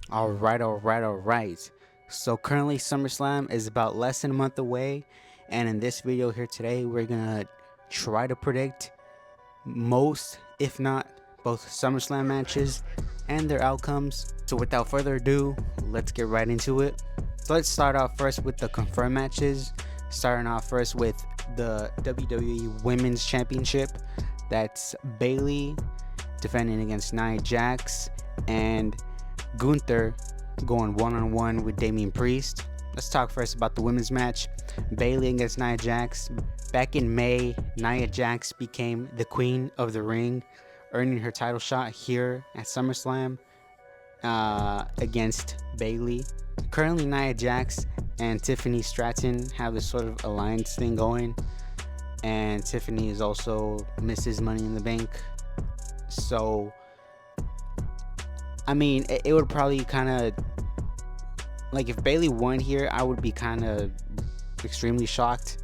Alright. So currently Summerslam is about less than a month away, and in this video here today, we're gonna try to predict most, if not both, Summerslam matches and their outcomes. So without further ado, let's get right into it. So let's start off first with the confirmed matches. Starting off first with the WWE Women's Championship. That's Bayley defending against Nia Jax and Gunther going one-on-one with Damian Priest. Let's talk first about the women's match. Bayley against Nia Jax. Back in May, Nia Jax became the queen of the ring, earning her title shot here at SummerSlam against Bayley. Currently, Nia Jax and Tiffany Stratton have this sort of alliance thing going, and Tiffany is also Mrs. Money in the Bank. So I mean, it would probably kind of, like, if Bayley won here, I would be kind of extremely shocked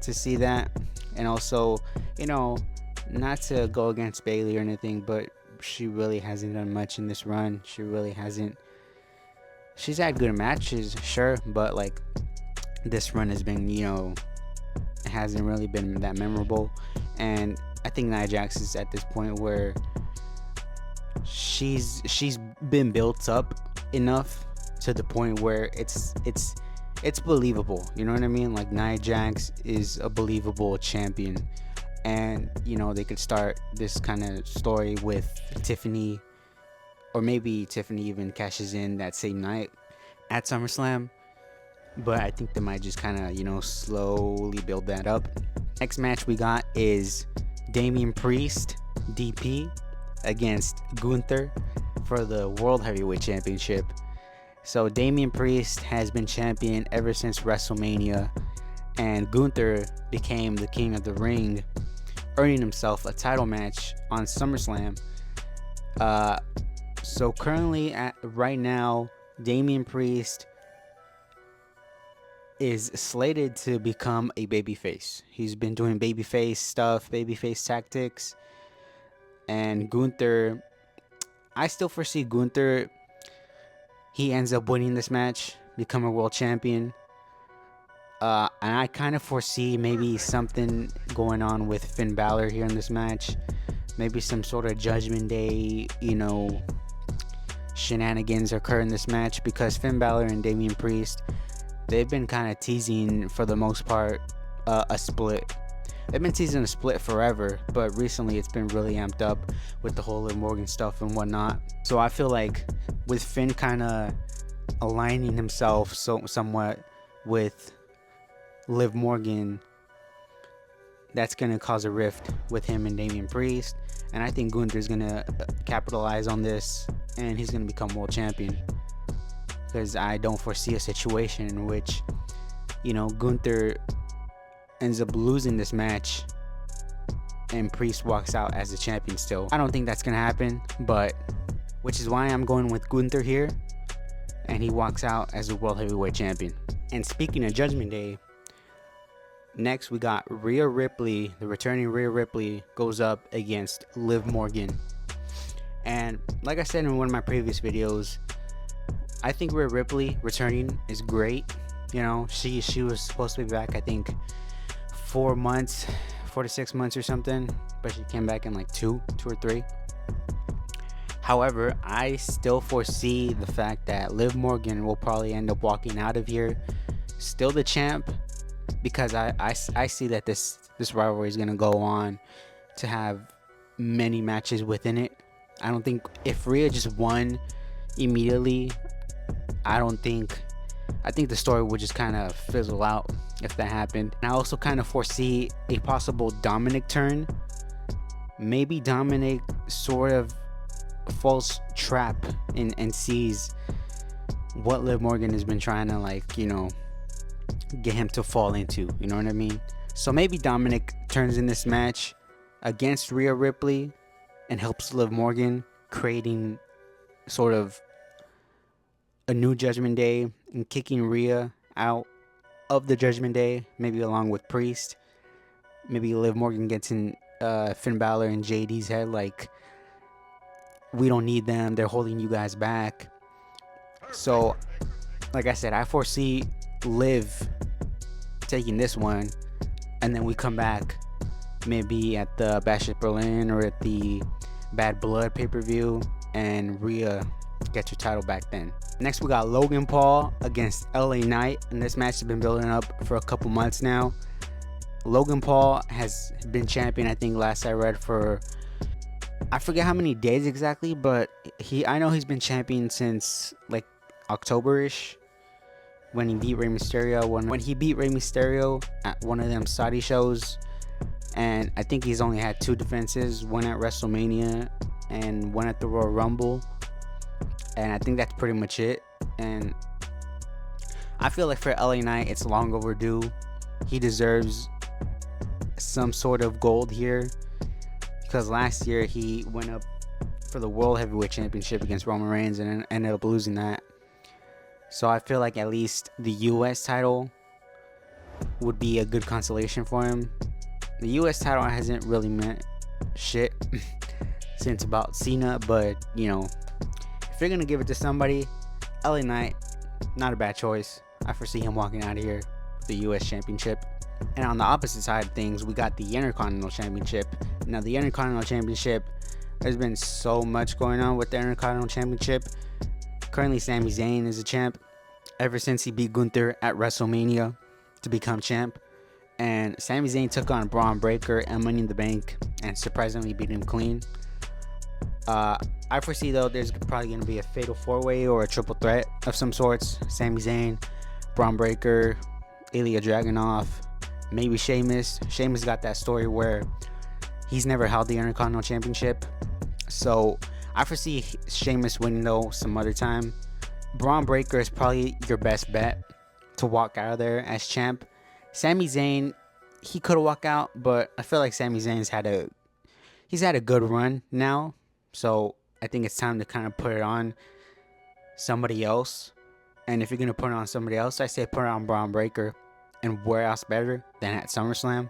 to see that. And also, not to go against Bayley or anything, but she really hasn't done much in this run. She really hasn't. She's had good matches, sure, but like this run has been, it hasn't really been that memorable. And I think Nia Jax is at this point where she's been built up enough to the point where it's believable. You know what I mean? Like, Nia Jax is a believable champion, and they could start this kind of story with Tiffany, or maybe Tiffany even cashes in that same night at SummerSlam. But I think they might just kind of slowly build that up. Next match we got is Damian Priest, DP, against Gunther for the World Heavyweight Championship. So Damian Priest has been champion ever since WrestleMania, and Gunther became the king of the ring, earning himself a title match on SummerSlam. So currently, right now, Damian Priest is slated to become a babyface. He's been doing babyface stuff, babyface tactics. And Gunther, I still foresee Gunther, he ends up winning this match, become a world champion. And I kind of foresee maybe something going on with Finn Balor here in this match. Maybe some sort of Judgment Day, shenanigans occur in this match, because Finn Balor and Damian Priest, they've been kind of teasing, for the most part, a split. They've been teasing a split forever, but recently it's been really amped up with the whole Liv Morgan stuff and whatnot. So I feel like with Finn kind of aligning himself somewhat with Liv Morgan, that's going to cause a rift with him and Damian Priest. And I think Gunther's going to capitalize on this, and he's going to become world champion. Because I don't foresee a situation in which, Gunther ends up losing this match and Priest walks out as the champion still. I don't think that's gonna happen, but which is why I'm going with Gunther here, and he walks out as the World Heavyweight Champion. And speaking of Judgment Day, next we got Rhea Ripley. The returning Rhea Ripley goes up against Liv Morgan. And like I said in one of my previous videos, I think Rhea Ripley returning is great. She was supposed to be back, I think, 4 to 6 months or something, but she came back in like two or three. However, I still foresee the fact that Liv Morgan will probably end up walking out of here still the champ, because I see that this rivalry is going to go on to have many matches within it. I don't think if Rhea just won immediately, I think the story would just kind of fizzle out if that happened. And I also kind of foresee a possible Dominic turn. Maybe Dominic sort of falls trap and sees what Liv Morgan has been trying to get him to fall into. You know what I mean? So maybe Dominic turns in this match against Rhea Ripley and helps Liv Morgan, creating sort of a new Judgment Day and kicking Rhea out of the Judgment Day, maybe along with Priest. Maybe Liv Morgan gets in Finn Balor and JD's head, like, we don't need them, they're holding you guys back. So, like I said, I foresee Liv taking this one, and then we come back maybe at the Bash at Berlin or at the Bad Blood pay-per-view, and Rhea get your title back then. Next, we got Logan Paul against LA Knight, and this match has been building up for a couple months now. Logan Paul has been champion, I think last I read, for I forget how many days exactly, but I know he's been champion since like October-ish, when he beat Rey Mysterio. When he beat Rey Mysterio at one of them Saudi shows, and I think he's only had 2 defenses, one at WrestleMania and one at the Royal Rumble, and I think that's pretty much it. And I feel like for LA Knight, it's long overdue. He deserves some sort of gold here, because last year he went up for the World Heavyweight Championship against Roman Reigns and ended up losing that. So I feel like at least the US title would be a good consolation for him. The US title hasn't really meant shit since about Cena, but you know, if you're gonna give it to somebody, LA Knight, not a bad choice. I foresee him walking out of here with the US Championship. And on the opposite side of things, we got the Intercontinental Championship. Now, the Intercontinental Championship, there's been so much going on with the Intercontinental Championship. Currently, Sami Zayn is a champ ever since he beat Gunther at WrestleMania to become champ. And Sami Zayn took on Braun Breaker and Money in the Bank and surprisingly beat him clean. I foresee, though, there's probably going to be a fatal 4-way or a triple threat of some sorts. Sami Zayn, Braun Breaker, Ilya Dragunov, maybe Sheamus. Sheamus got that story where he's never held the Intercontinental Championship. So I foresee Sheamus winning, though, some other time. Braun Breaker is probably your best bet to walk out of there as champ. Sami Zayn, he could have walked out, but I feel like Sami Zayn's had a good run now. So I think it's time to kind of put it on somebody else. And if you're going to put it on somebody else, I say put it on Braun Breaker. And where else better than at SummerSlam?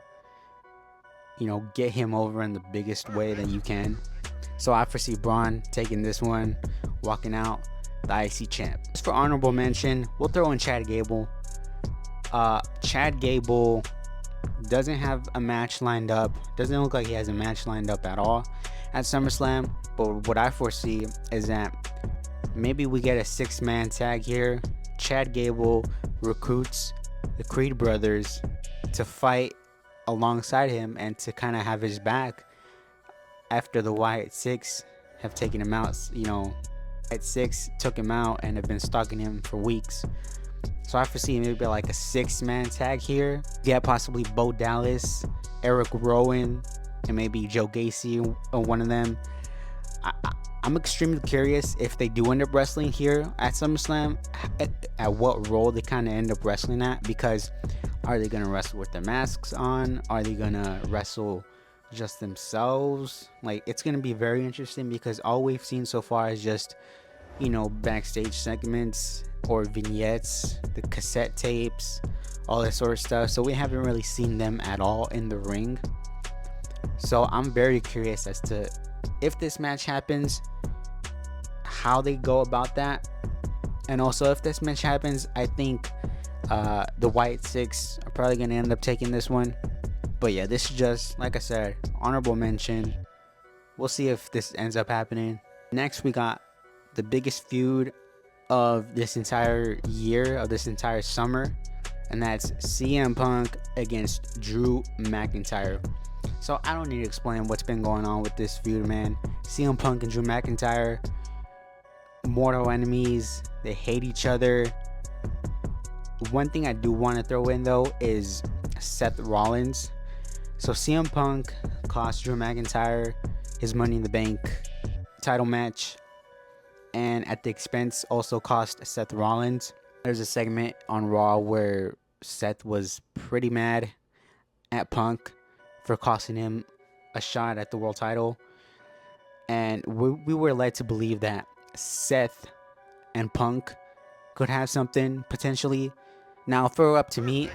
You know, get him over in the biggest way that you can. So I foresee Braun taking this one, walking out the IC champ. As for honorable mention, we'll throw in Chad Gable. Chad Gable doesn't have a match lined up. Doesn't look like he has a match lined up at all at SummerSlam. But what I foresee is that maybe we get a 6-man tag here. Chad Gable recruits the Creed brothers to fight alongside him and to kind of have his back after the Wyatt Six have taken him out. You know, Wyatt Six took him out and have been stalking him for weeks. So I foresee maybe like a 6-man tag here. Yeah, possibly Bo Dallas, Eric Rowan, and maybe Joe Gacy or one of them. I'm extremely curious if they do end up wrestling here at SummerSlam, at what role they kind of end up wrestling at, because are they going to wrestle with their masks on? Are they going to wrestle just themselves? Like, it's going to be very interesting, because all we've seen so far is just, you know, backstage segments or vignettes, the cassette tapes, all that sort of stuff. So we haven't really seen them at all in the ring. So I'm very curious as to if this match happens, how they go about that. And also, if this match happens, I think the Wyatt Six are probably going to end up taking this one. But yeah, this is just, like I said, honorable mention. We'll see if this ends up happening. Next, we got the biggest feud of this entire year, of this entire summer, and that's CM Punk against Drew McIntyre. So I don't need to explain what's been going on with this feud, man. CM Punk and Drew McIntyre, mortal enemies. They hate each other. One thing I do want to throw in, though, is Seth Rollins. So CM Punk cost Drew McIntyre his Money in the Bank title match, and at the expense also cost Seth Rollins. There's a segment on Raw where Seth was pretty mad at Punk for costing him a shot at the world title, and we were led to believe that Seth and Punk could have something potentially. Now, if it were up to me,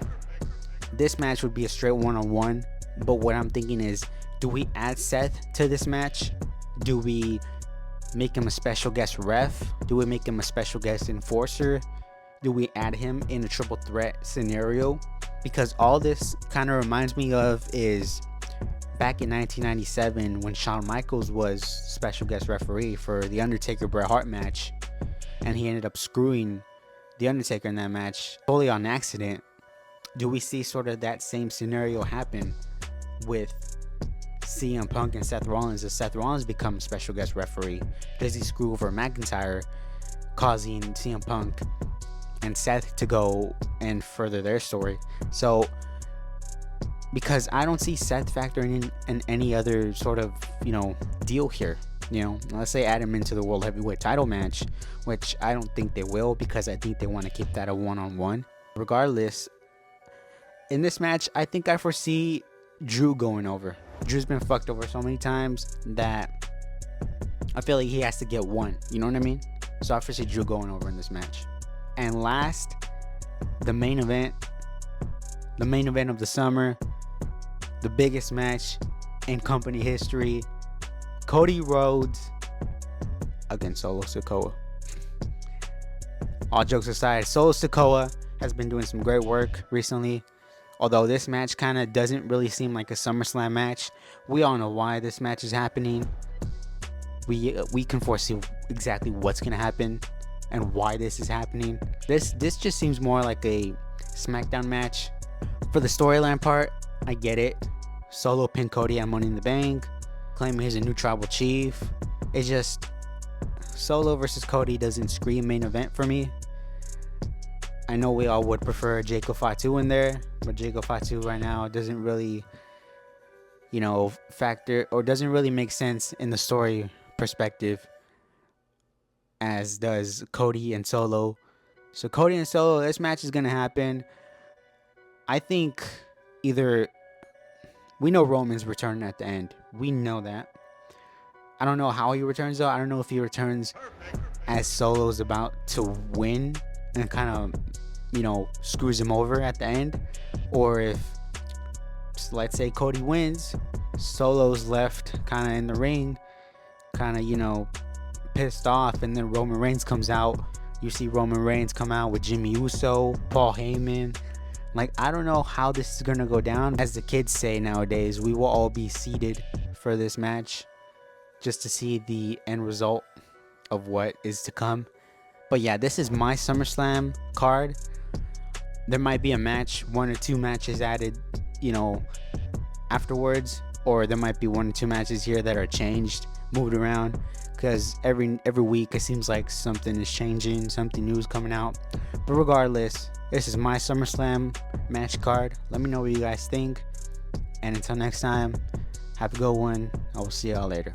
this match would be a straight one-on-one, but what I'm thinking is, do we add Seth to this match? Do we make him a special guest ref? Do we make him a special guest enforcer? Do we add him in a triple threat scenario? Because all this kind of reminds me of is back in 1997 when Shawn Michaels was special guest referee for the Undertaker Bret Hart match, and he ended up screwing the Undertaker in that match totally on accident. Do we see sort of that same scenario happen with CM Punk and Seth Rollins? Does Seth Rollins become special guest referee? Does he screw over McIntyre, causing CM Punk and Seth to go and further their story? So, because I don't see Seth factoring in any other sort of, deal here. Let's say add him into the World Heavyweight title match, which I don't think they will, because I think they want to keep that a one-on-one. Regardless, in this match, I think I foresee Drew going over. Drew's been fucked over so many times that I feel like he has to get one. You know what I mean? So I foresee Drew going over in this match. And last, the main event of the summer, the biggest match in company history, Cody Rhodes against Solo Sikoa. All jokes aside, Solo Sikoa has been doing some great work recently. Although this match kind of doesn't really seem like a SummerSlam match. We all know why this match is happening. We can foresee exactly what's going to happen and why this is happening. This just seems more like a SmackDown match. For the storyline part, I get it. Solo pinned Cody at Money in the Bank, claiming he's a new tribal chief. It's just Solo versus Cody doesn't scream main event for me. I know we all would prefer Jacob Fatu in there, but Jacob Fatu right now doesn't really, factor, or doesn't really make sense in the story perspective as does Cody and Solo. So Cody and Solo, this match is going to happen. I think either, we know Roman's returning at the end. We know that. I don't know how he returns though. I don't know if he returns as Solo's about to win and kind of, screws him over at the end, or if, let's say, Cody wins, Solo's left kind of in the ring, kind of, pissed off, and then Roman Reigns comes out. You see Roman Reigns come out with Jimmy Uso, Paul Heyman. Like, I don't know how this is gonna go down. As the kids say nowadays, we will all be seated for this match just to see the end result of what is to come. But yeah, this is my SummerSlam card. There might be a match, 1 or 2 matches added, afterwards, or there might be 1 or 2 matches here that are changed, moved around, because every week it seems like something is changing, something new is coming out. But regardless, this is my SummerSlam match card. Let me know what you guys think, and until next time, have a good one. I will see y'all later.